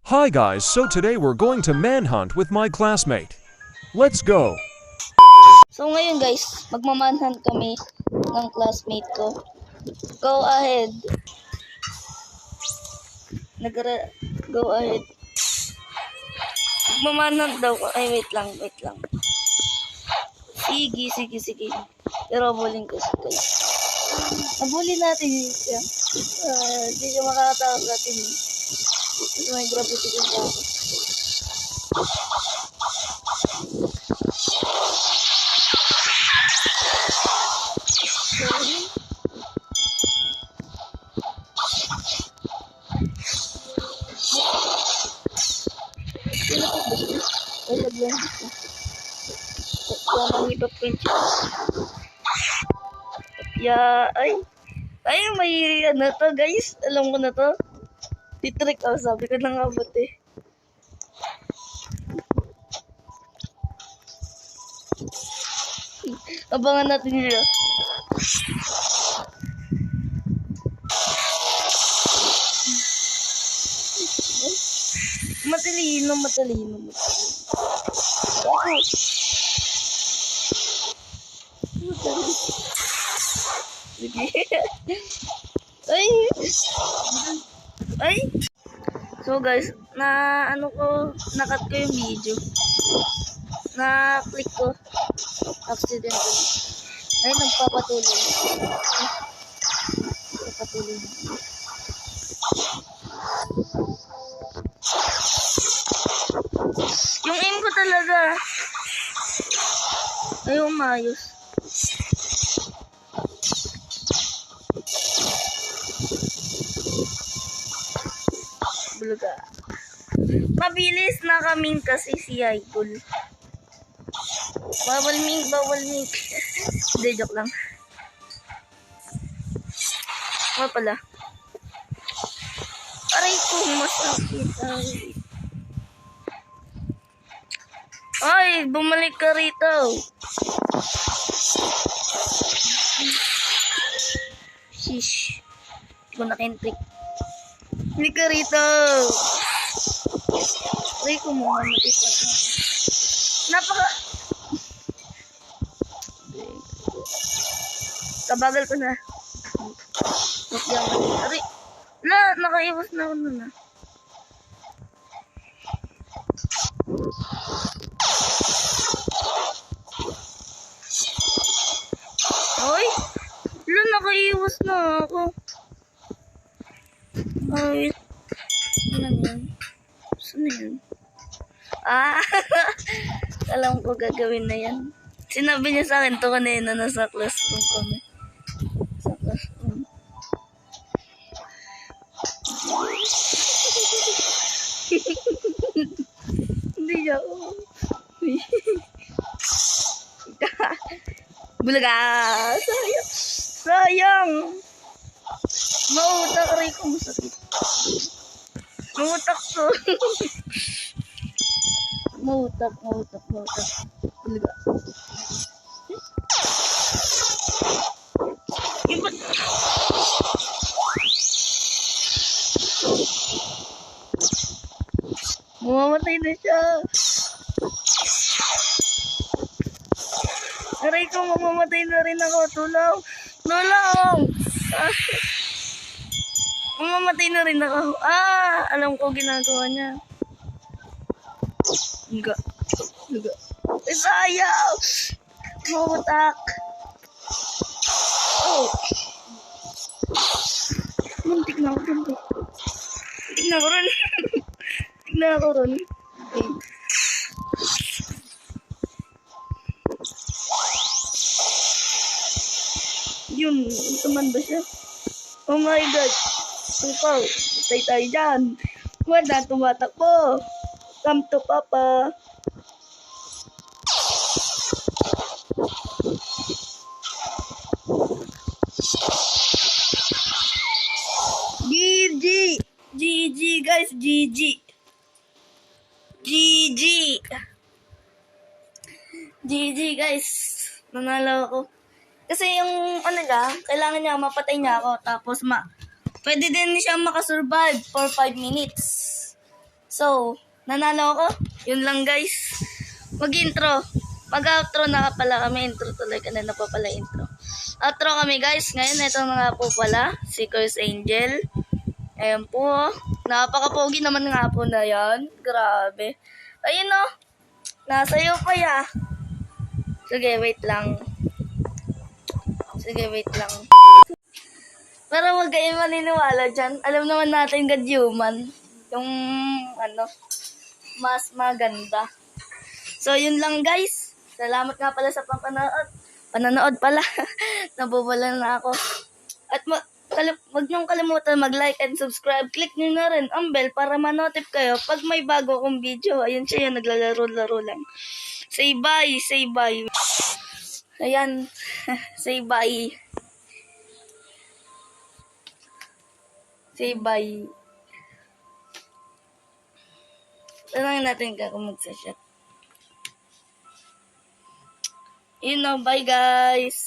Hi guys, so today we're going to manhunt with my classmate. Let's go! So ngayon guys, magmamanhunt kami ng classmate ko. Go ahead. Go ahead. Magmamanhunt daw. Ay, wait lang. Sige. Pero bullying ko siya guys. Nabully natin siya. Hindi siya makakatakas natin. Ito may gravity ko sa ako. Ay, naglang dito. Mamang iba French. Ay, may ano to guys. Alam ko na to. Titrick ako, sabi ko na nga ba't eh. Abangan natin siya. Matalino. Sige. Ay. So guys, nakat ko yung video. Na-click ko. Accidentally. Ay, nagpapatuloy. Yung aim ko talaga. Ay, umayos. Bulaga. Mabilis na kaming kasi si Idol. Bawal mink. Hindi, joke lang. Ano pala? Aray ko, masakit. Ay, bumalik ka rito. Shish. Hindi ko nakintik. Bumalik ka rito. Aray ko, mamamatay pa ito. Kabagal ko na. Aray. Nakaiwas na ako nun ah. Ay! Nakaiwas na ako. Ay. Ano yan? Saan na yan? Alam ko gagawin na yan. Sinabi niya sa akin to kanina, nasa classroom kami. Hindi ako. Bulaga! Sayang! Mautak rin ko, masakit. Mautak to. Mautak. Bulaga. Mamamatay na siya. Aray ko, mamamatay na rin ako. Tulong! Mamamatay na rin ako. Alam ko ginagawa niya. Enggak. Sayang! Mamatak. Oh. Muntik na ako ron. Okay. Yun, tumanda siya. Oh my God. Tukaw, patay tayo dyan. Wala, tumatakbo. Come to Papa. GG guys, GG guys. Nanalo ako. Kasi yung kailangan niya mapatay niya ako tapos pwede din siya makasurvive for 5 minutes. So, nanalo ako. Yun lang guys. Mag-intro. Mag-outro na pala kami. Intro tuloy. Kanina pa pala intro. Outro kami guys. Ngayon, ito na nga po pala. Si Curse Angel. Ayan po. Napaka-pogi naman nga po na yan. Grabe. Ayun o. Nasayo pa ya. Sige, wait lang. Pero wag kayong maniniwala dyan. Alam naman natin God human. Yung mas maganda. So, yun lang guys. Salamat nga pala sa pananood pala. Nabubala na ako. At wag niyong kalimutan mag-like and subscribe. Click niyo na rin ang bell para ma-notif kayo pag may bago akong video. Ayun siya, naglalaro-laro lang. Say bye. Ayan. Say bye. Say bye. Tanangin natin kung magsa-shot. Bye guys!